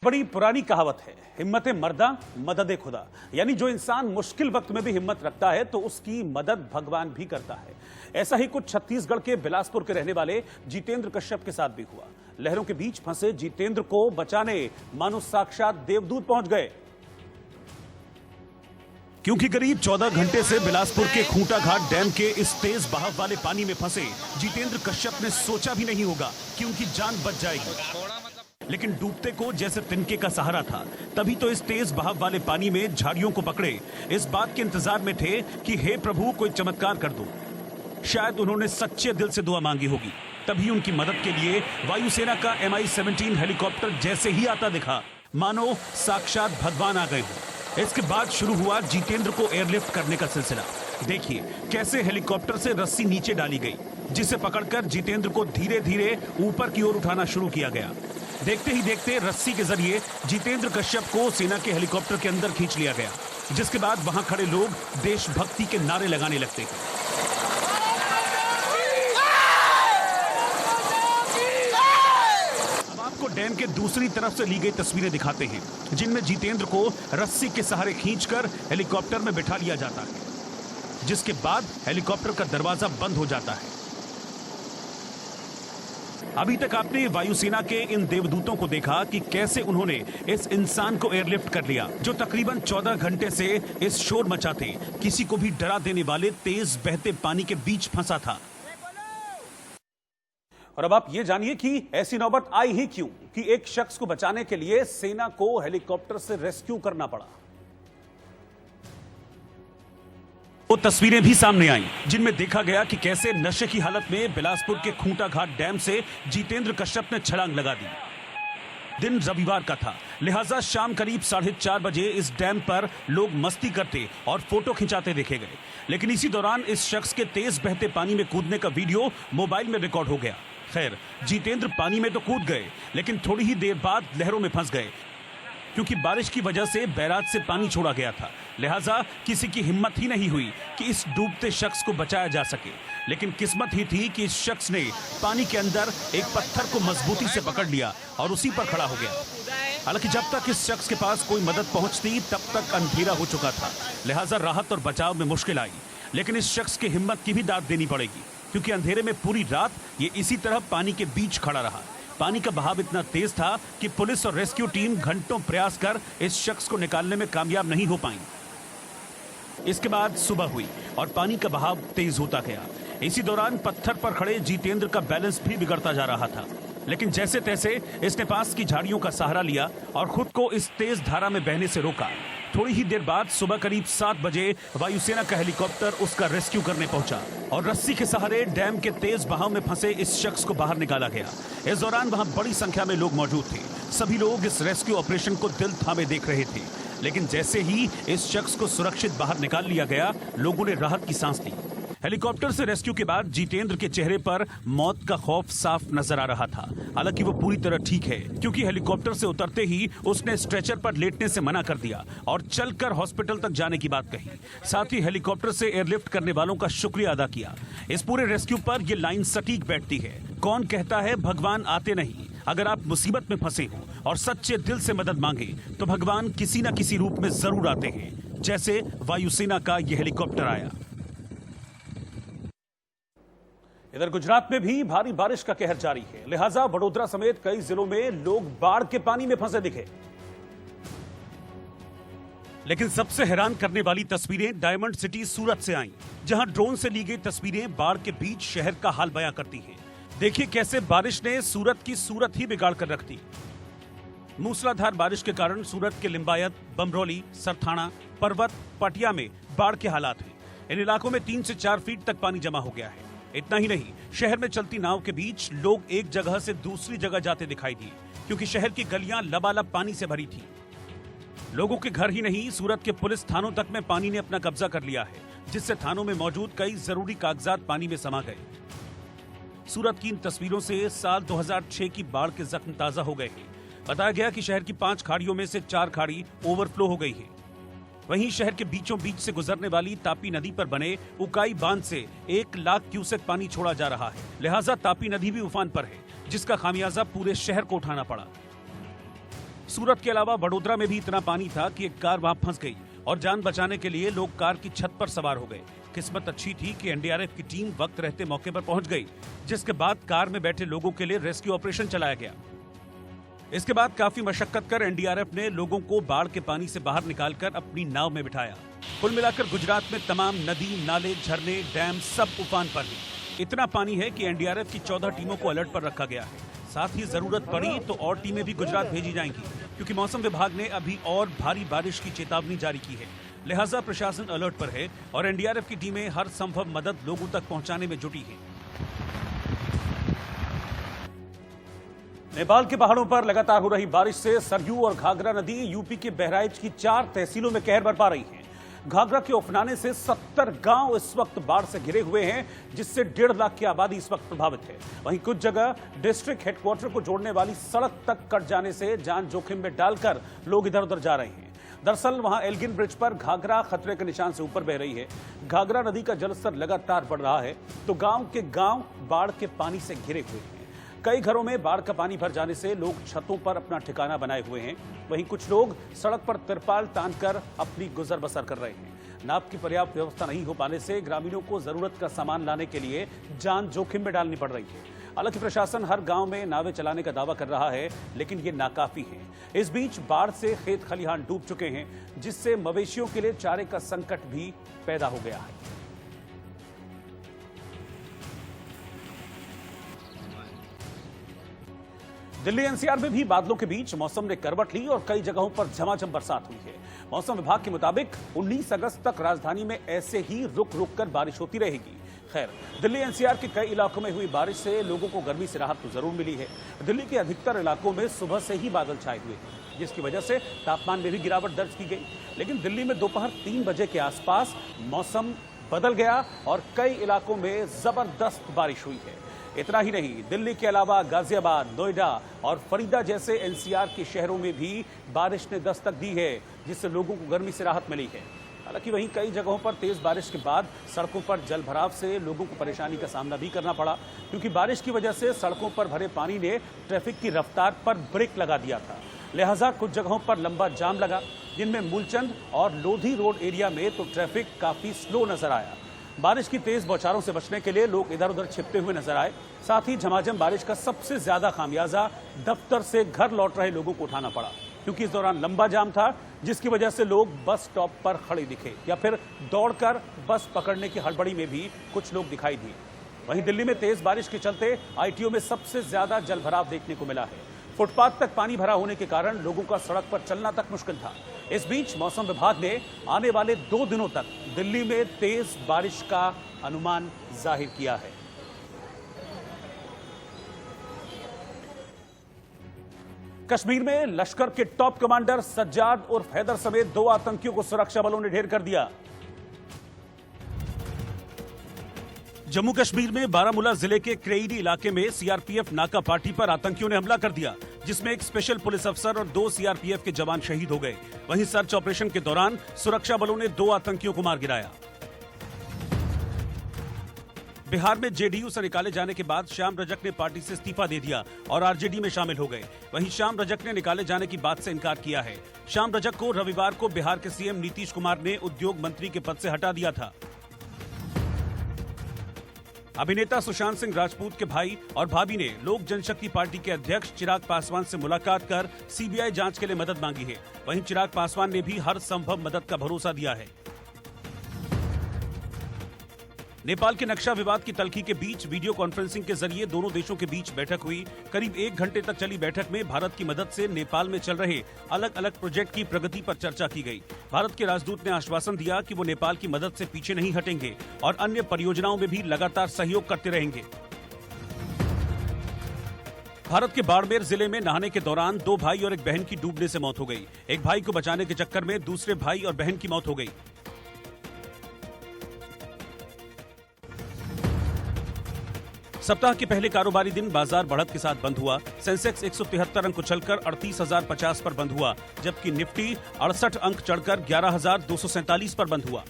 बड़ी पुरानी कहावत है, हिम्मत मर्दा मदद खुदा। यानी जो इंसान मुश्किल वक्त में भी हिम्मत रखता है तो उसकी मदद भगवान भी करता है। ऐसा ही कुछ छत्तीसगढ़ के बिलासपुर के रहने वाले जितेंद्र कश्यप के साथ भी हुआ। लहरों के बीच फंसे जितेंद्र को बचाने मानो साक्षात देवदूत पहुंच गए, क्योंकि करीब 14 घंटे से बिलासपुर के खूंटा घाट डैम के इस तेज बहाव वाले पानी में फंसे जितेंद्र कश्यप ने सोचा भी नहीं होगा कि उनकी जान बच जाएगी। लेकिन डूबते को जैसे तिनके का सहारा था, तभी तो इस तेज बहाव वाले पानी में झाड़ियों को पकड़े इस बात के इंतजार में थे कि हे प्रभु कोई चमत्कार कर दो। शायद उन्होंने सच्चे दिल से दुआ मांगी होगी, तभी उनकी मदद के लिए वायुसेना का MI-17 हेलीकॉप्टर जैसे ही आता दिखा, मानो साक्षात भगवान आ गए हो। इसके बाद शुरू हुआ जितेंद्र को एयरलिफ्ट करने का सिलसिला। देखिए कैसे हेलीकॉप्टर से रस्सी नीचे डाली गई, जिसे पकड़कर जितेंद्र को धीरे धीरे ऊपर की ओर उठाना शुरू किया गया। देखते ही देखते रस्सी के जरिए जितेंद्र कश्यप को सेना के हेलीकॉप्टर के अंदर खींच लिया गया, जिसके बाद वहां खड़े लोग देशभक्ति के नारे लगाने लगते हैं। डैम के दूसरी तरफ से ली गई तस्वीरें दिखाते हैं, जिनमें जितेंद्र को रस्सी के सहारे खींचकर हेलीकॉप्टर में बिठा लिया जाता है, जिसके बाद हेलीकॉप्टर का दरवाजा बंद हो जाता है। अभी तक आपने वायुसेना के इन देवदूतों को देखा कि कैसे उन्होंने इस इंसान को एयरलिफ्ट कर लिया, जो तकरीबन 14 घंटे से इस शोर मचाते, किसी को भी डरा देने वाले तेज बहते पानी के बीच फंसा था। और अब आप ये जानिए कि ऐसी नौबत आई ही क्यों कि एक शख्स को बचाने के लिए सेना को हेलीकॉप्टर से रेस्क्यू करना पड़ा। वो तस्वीरें भी सामने आई, जिनमें देखा गया कि कैसे नशे की हालत में बिलासपुर के खूंटा घाट डैम से जितेंद्र कश्यप ने छलांग लगा दी। दिन रविवार का था, लिहाजा शाम करीब 4:30 बजे इस डैम पर लोग मस्ती करते और फोटो खिंचाते देखे गए। लेकिन इसी दौरान इस शख्स के तेज बहते पानी में कूदने का वीडियो मोबाइल में रिकॉर्ड हो गया। खैर, जितेंद्र पानी में तो कूद गए, लेकिन थोड़ी ही देर बाद लहरों में फंस गए, क्योंकि बारिश की वजह से बैराज से पानी छोड़ा गया था। लिहाजा किसी की हिम्मत ही नहीं हुई कि इस डूबते शख्स को बचाया जा सके। लेकिन किस्मत ही थी कि इस शख्स ने पानी के अंदर एक पत्थर को मजबूती से पकड़ लिया और उसी पर खड़ा हो गया। हालांकि जब तक इस शख्स के पास कोई मदद पहुंचती, तब तक अंधेरा हो चुका था, लिहाजा राहत और बचाव में मुश्किल आई। लेकिन इस शख्स की हिम्मत की भी दाद देनी पड़ेगी, क्योंकि अंधेरे में पूरी रात ये इसी तरह पानी के बीच खड़ा रहा। पानी का बहाव इतना तेज था कि पुलिस और रेस्क्यू टीम घंटों प्रयास कर इस शख्स को निकालने में कामयाब नहीं हो पाई। इसके बाद सुबह हुई और पानी का बहाव तेज होता गया। इसी दौरान पत्थर पर खड़े जितेंद्र का बैलेंस भी बिगड़ता जा रहा था, लेकिन जैसे तैसे इसने पास की झाड़ियों का सहारा लिया और खुद को इस तेज धारा में बहने से रोका। थोड़ी ही देर बाद सुबह करीब 7 बजे वायुसेना का हेलीकॉप्टर उसका रेस्क्यू करने पहुंचा और रस्सी के सहारे डैम के तेज बहाव में फंसे इस शख्स को बाहर निकाला गया। इस दौरान वहां बड़ी संख्या में लोग मौजूद थे। सभी लोग इस रेस्क्यू ऑपरेशन को दिल थामे देख रहे थे। लेकिन जैसे ही इस शख्स को सुरक्षित बाहर निकाल लिया गया, लोगों ने राहत की सांस ली। हेलीकॉप्टर से रेस्क्यू के बाद जितेंद्र के चेहरे पर मौत का खौफ साफ नजर आ रहा था। हालांकि वो पूरी तरह ठीक है, क्योंकि हेलीकॉप्टर से उतरते ही उसने स्ट्रेचर पर लेटने से मना कर दिया और चलकर हॉस्पिटल तक जाने की बात कही। साथ ही हेलीकॉप्टर से एयरलिफ्ट करने वालों का शुक्रिया अदा किया। इस पूरे रेस्क्यू पर यह लाइन सटीक बैठती है, कौन कहता है भगवान आते नहीं। अगर आप मुसीबत में फंसे हो और सच्चे दिल से मदद मांगे, तो भगवान किसी न किसी रूप में जरूर आते हैं, जैसे वायुसेना का यह हेलीकॉप्टर आया। इधर गुजरात में भी भारी बारिश का कहर जारी है, लिहाजा वडोदरा समेत कई जिलों में लोग बाढ़ के पानी में फंसे दिखे। लेकिन सबसे हैरान करने वाली तस्वीरें डायमंड सिटी सूरत से आईं, जहां ड्रोन से ली गई तस्वीरें बाढ़ के बीच शहर का हाल बयां करती हैं। देखिए कैसे बारिश ने सूरत की सूरत ही बिगाड़ कर रख दी। मूसलाधार बारिश के कारण सूरत के लिंबायत, बमरौली, सरथाना, पर्वत, पटिया में बाढ़ के हालात हैं। इन इलाकों में 3 से 4 फीट तक पानी जमा हो गया है। इतना ही नहीं, शहर में चलती नाव के बीच लोग एक जगह से दूसरी जगह जाते दिखाई दिए, क्योंकि शहर की गलियां लबालब पानी से भरी थी। लोगों के घर ही नहीं, सूरत के पुलिस थानों तक में पानी ने अपना कब्जा कर लिया है, जिससे थानों में मौजूद कई जरूरी कागजात पानी में समा गए। सूरत की इन तस्वीरों से साल 2006 की बाढ़ के जख्म ताजा हो गए हैं। बताया गया कि शहर की 5 खाड़ियों में से 4 खाड़ी ओवरफ्लो हो गई है। वहीं शहर के बीचों बीच से गुजरने वाली तापी नदी पर बने उकाई बांध से 1 लाख क्यूसेक पानी छोड़ा जा रहा है। लिहाजा तापी नदी भी उफान पर है, जिसका खामियाजा पूरे शहर को उठाना पड़ा। सूरत के अलावा वडोदरा में भी इतना पानी था कि एक कार वहां फंस गई और जान बचाने के लिए लोग कार की छत पर सवार हो गए। किस्मत अच्छी थी कि एनडीआरएफ की टीम वक्त रहते मौके पर पहुंच गई, जिसके बाद कार में बैठे लोगों के लिए रेस्क्यू ऑपरेशन चलाया गया। इसके बाद काफी मशक्कत कर एनडीआरएफ ने लोगों को बाढ़ के पानी से बाहर निकालकर अपनी नाव में बिठाया। कुल मिलाकर गुजरात में तमाम नदी, नाले, झरने, डैम सब उफान पर हैं। इतना पानी है कि एनडीआरएफ की 14 टीमों को अलर्ट पर रखा गया है। साथ ही जरूरत पड़ी तो और टीमें भी गुजरात भेजी जाएंगी, क्योंकि मौसम विभाग ने अभी और भारी बारिश की चेतावनी जारी की है। लिहाजा प्रशासन अलर्ट पर है और एनडीआरएफ की टीमें हर संभव मदद लोगों तक पहुंचाने में जुटी हैं। नेपाल के पहाड़ों पर लगातार हो रही बारिश से सरयू और घाघरा नदी यूपी के बहराइच की 4 तहसीलों में कहर बरपा रही है। घाघरा के उफनाने से 70 गांव इस वक्त बाढ़ से घिरे हुए हैं, जिससे 1.5 लाख की आबादी इस वक्त प्रभावित है। वहीं कुछ जगह डिस्ट्रिक्ट हेडक्वार्टर को जोड़ने वाली सड़क तक कट जाने से जान जोखिम में डालकर लोग इधर उधर जा रहे हैं। दरअसल वहां एल्गिन ब्रिज पर घाघरा खतरे के निशान से ऊपर बह रही है। घाघरा नदी का जलस्तर लगातार बढ़ रहा है, तो गांव के गांव बाढ़ के पानी से घिरे हुए हैं। कई घरों में बाढ़ का पानी भर जाने से लोग छतों पर अपना ठिकाना बनाए हुए हैं। वहीं कुछ लोग सड़क पर तिरपाल तानकर अपनी गुजर बसर कर रहे हैं। नाव की पर्याप्त व्यवस्था नहीं हो पाने से ग्रामीणों को जरूरत का सामान लाने के लिए जान जोखिम में डालनी पड़ रही है। हालांकि प्रशासन हर गांव में नावें चलाने का दावा कर रहा है, लेकिन ये नाकाफी है। इस बीच बाढ़ से खेत खलिहान डूब चुके हैं, जिससे मवेशियों के लिए चारे का संकट भी पैदा हो गया है। दिल्ली एनसीआर में भी बादलों के बीच मौसम ने करवट ली और कई जगहों पर झमाझम बरसात हुई है। मौसम विभाग के मुताबिक 19 अगस्त तक राजधानी में ऐसे ही रुक रुक कर बारिश होती रहेगी। खैर, दिल्ली एनसीआर के कई इलाकों में हुई बारिश से लोगों को गर्मी से राहत तो जरूर मिली है। दिल्ली के अधिकतर इलाकों में सुबह से ही बादल छाए हुए हैं, जिसकी वजह से तापमान में भी गिरावट दर्ज की गई। लेकिन दिल्ली में दोपहर 3 बजे के आसपास मौसम बदल गया और कई इलाकों में जबरदस्त बारिश हुई है। इतना ही नहीं, दिल्ली के अलावा गाजियाबाद, नोएडा और फरीदा जैसे एनसीआर के शहरों में भी बारिश ने दस्तक दी है, जिससे लोगों को गर्मी से राहत मिली है। हालांकि वहीं कई जगहों पर तेज बारिश के बाद सड़कों पर जल भराव से लोगों को परेशानी का सामना भी करना पड़ा, क्योंकि बारिश की वजह से सड़कों पर भरे पानी ने ट्रैफिक की रफ्तार पर ब्रेक लगा दिया था। लिहाजा कुछ जगहों पर लंबा जाम लगा, जिनमें मूलचंद और लोधी रोड एरिया में तो ट्रैफिक काफी स्लो नजर आया। बारिश की तेज बौछारों से बचने के लिए लोग इधर उधर छिपते हुए नजर आए। साथ ही झमाझम बारिश का सबसे ज्यादा खामियाजा दफ्तर से घर लौट रहे लोगों को उठाना पड़ा, क्योंकि इस दौरान लंबा जाम था, जिसकी वजह से लोग बस स्टॉप पर खड़े दिखे या फिर दौड़कर बस पकड़ने की हड़बड़ी में भी कुछ लोग दिखाई दिए। वहीं दिल्ली में तेज बारिश के चलते आईटीओ में सबसे ज्यादा जलभराव देखने को मिला है। फुटपाथ तक पानी भरा होने के कारण लोगों का सड़क पर चलना तक मुश्किल था। इस बीच मौसम विभाग ने आने वाले 2 दिनों तक दिल्ली में तेज बारिश का अनुमान जाहिर किया है। कश्मीर में लश्कर के टॉप कमांडर सज्जाद उर्फ हैदर समेत 2 आतंकियों को सुरक्षा बलों ने ढेर कर दिया। जम्मू कश्मीर में बारामूला जिले के क्रेईरी इलाके में सीआरपीएफ नाका पार्टी पर आतंकियों ने हमला कर दिया, जिसमें एक स्पेशल पुलिस अफसर और 2 सीआरपीएफ के जवान शहीद हो गए। वहीं सर्च ऑपरेशन के दौरान सुरक्षा बलों ने 2 आतंकियों को मार गिराया। बिहार में जेडीयू से निकाले जाने के बाद श्याम रजक ने पार्टी से इस्तीफा दे दिया और आरजेडी में शामिल हो गए। वहीं श्याम रजक ने निकाले जाने की बात से इनकार किया है। श्याम रजक को रविवार को बिहार के सीएम नीतीश कुमार ने उद्योग मंत्री के पद से हटा दिया था। अभिनेता सुशांत सिंह राजपूत के भाई और भाभी ने लोक जनशक्ति पार्टी के अध्यक्ष चिराग पासवान से मुलाकात कर सीबीआई जांच के लिए मदद मांगी है। वहीं चिराग पासवान ने भी हर संभव मदद का भरोसा दिया है। नेपाल के नक्शा विवाद की तल्खी के बीच वीडियो कॉन्फ्रेंसिंग के जरिए दोनों देशों के बीच बैठक हुई। करीब 1 घंटे तक चली बैठक में भारत की मदद से नेपाल में चल रहे अलग अलग प्रोजेक्ट की प्रगति पर चर्चा की गई। भारत के राजदूत ने आश्वासन दिया कि वो नेपाल की मदद से पीछे नहीं हटेंगे और अन्य परियोजनाओं में भी लगातार सहयोग करते रहेंगे। भारत के बाड़मेर जिले में नहाने के दौरान 2 भाई और एक बहन की डूबने से मौत हो गई। एक भाई को बचाने के चक्कर में दूसरे भाई और बहन की मौत हो गई। सप्ताह के पहले कारोबारी दिन बाजार बढ़त के साथ बंद हुआ। सेंसेक्स 173 अंक उछलकर 38,050 पर बंद हुआ, जबकि निफ्टी 68 अंक चढ़कर 11,247 पर बंद हुआ।